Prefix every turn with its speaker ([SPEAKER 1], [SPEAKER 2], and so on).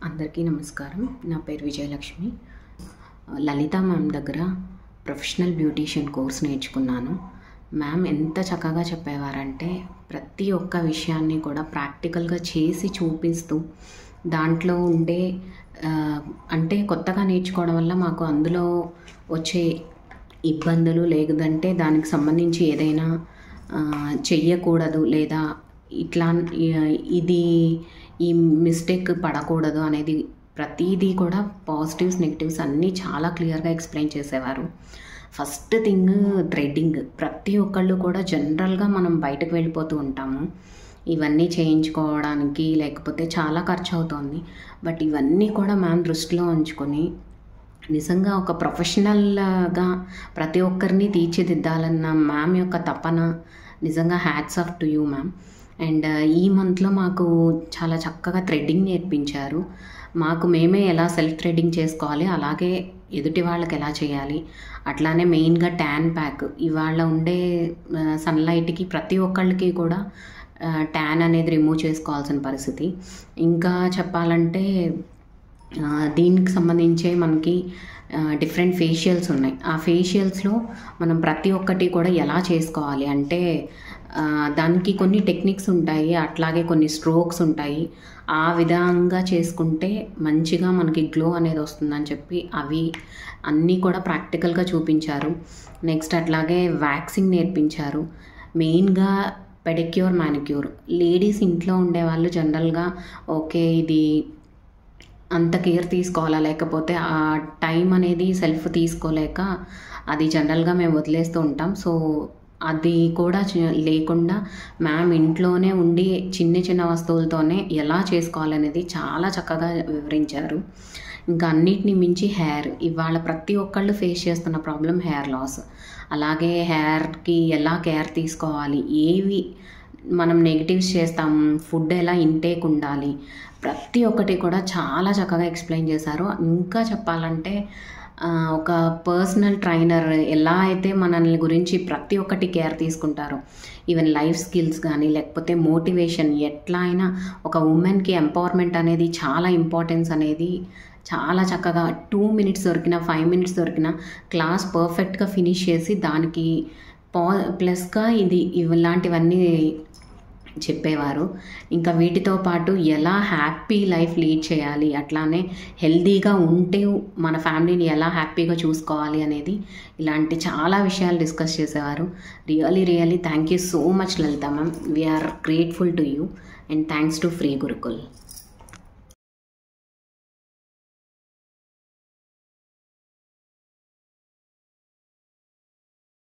[SPEAKER 1] అందరికీ నమస్కారం. నా పేరు విజయలక్ష్మి. లలిత మ్యామ్ దగ్గర ప్రొఫెషనల్ బ్యూటీషియన్ కోర్స్ నేర్చుకున్నాను. మ్యామ్ ఎంత చక్కగా చెప్పేవారంటే ప్రతి ఒక్క విషయాన్ని కూడా ప్రాక్టికల్గా చేసి చూపిస్తూ దాంట్లో ఉండే అంటే కొత్తగా నేర్చుకోవడం వల్ల మాకు అందులో వచ్చే ఇబ్బందులు లేదంటే దానికి సంబంధించి ఏదైనా చెయ్యకూడదు లేదా ఇట్లా ఇది ఈ మిస్టేక్ పడకూడదు అనేది ప్రతిదీ కూడా పాజిటివ్స్ నెగిటివ్స్ అన్నీ చాలా క్లియర్గా ఎక్స్ప్లెయిన్ చేసేవారు. First thing threading. ప్రతి ఒక్కళ్ళు కూడా జనరల్గా మనం బయటకు వెళ్ళిపోతూ ఉంటాము ఇవన్నీ చేయించుకోవడానికి, లేకపోతే చాలా ఖర్చు అవుతుంది. బట్ ఇవన్నీ కూడా మ్యామ్ దృష్టిలో ఉంచుకొని నిజంగా ఒక ప్రొఫెషనల్గా ప్రతి ఒక్కరిని తీర్చిదిద్దాలన్న మ్యామ్ యొక్క తపన నిజంగా hats off to you ma'am. And ఈ మంత్లో మాకు చాలా చక్కగా థ్రెడ్డింగ్ నేర్పించారు. మాకు మేమే ఎలా సెల్ఫ్ థ్రెడ్డింగ్ చేసుకోవాలి, అలాగే ఎదుటి వాళ్ళకి ఎలా చేయాలి, అట్లానే మెయిన్గా ట్యాన్ ప్యాక్. ఇవాళ ఉండే సన్లైట్కి ప్రతి ఒక్కళ్ళకి కూడా ట్యాన్ అనేది రిమూవ్ చేసుకోవాల్సిన పరిస్థితి. ఇంకా చెప్పాలంటే దీనికి సంబంధించే మనకి డిఫరెంట్ ఫేషియల్స్ ఉన్నాయి. ఆ ఫేషియల్స్లో మనం ప్రతి ఒక్కటి కూడా ఎలా చేసుకోవాలి అంటే దానికి కొన్ని టెక్నిక్స్ ఉంటాయి, అట్లాగే కొన్ని స్ట్రోక్స్ ఉంటాయి. ఆ విధంగా చేసుకుంటే మంచిగా మనకి గ్లో అనేది వస్తుందని చెప్పి అవి అన్నీ కూడా ప్రాక్టికల్గా చూపించారు. నెక్స్ట్ అట్లాగే వ్యాక్సింగ్ నేర్పించారు. మెయిన్గా పెడిక్యూర్, మ్యానిక్యూర్. లేడీస్ ఇంట్లో ఉండేవాళ్ళు జనరల్గా ఓకే ఇది అంత కేర్ తీసుకోవాలా, లేకపోతే ఆ టైం అనేది సెల్ఫ్ తీసుకోలేక అది జనరల్గా మేము వదిలేస్తూ ఉంటాం. సో అది కూడా లేకుండా మ్యామ్ ఇంట్లోనే ఉండి చిన్న చిన్న వస్తువులతోనే ఎలా చేసుకోవాలనేది చాలా చక్కగా వివరించారు. ఇంకా అన్నిటిని మించి హెయిర్. ఇవాళ ప్రతి ఒక్కళ్ళు ఫేస్ చేస్తున్న ప్రాబ్లం హెయిర్ లాస్. అలాగే హెయిర్కి ఎలా కేర్ తీసుకోవాలి, ఏవి మనం నెగిటివ్స్ చేస్తాం, ఫుడ్ ఎలా ఇంటేక్ ఉండాలి, ప్రతి ఒక్కటి కూడా చాలా చక్కగా ఎక్స్ప్లెయిన్ చేశారు. ఇంకా చెప్పాలంటే ఒక పర్సనల్ ట్రైనర్ ఎలా అయితే మనల్ని గురించి ప్రతి ఒక్కటి కేర్ తీసుకుంటారో, ఈవెన్ లైఫ్ స్కిల్స్ కానీ లేకపోతే మోటివేషన్, ఎట్లా అయినా ఒక ఉమెన్కి ఎంపవర్మెంట్ అనేది చాలా ఇంపార్టెన్స్ అనేది చాలా చక్కగా 2 minutes దొరికిన 5 minutes దొరికిన క్లాస్ పర్ఫెక్ట్గా ఫినిష్ చేసి దానికి ప్లస్గా ఇలాంటివన్నీ చెప్పేవారు. ఇంకా వీటితో పాటు ఎలా హ్యాపీ లైఫ్ లీడ్ చేయాలి, అట్లానే హెల్దీగా ఉంటే మన ఫ్యామిలీని ఎలా హ్యాపీగా చూసుకోవాలి అనేది ఇలాంటి చాలా విషయాలు డిస్కస్ చేసేవారు. Really thank you so much Lalitha ma'am. We are grateful to you and thanks to free Gurukul.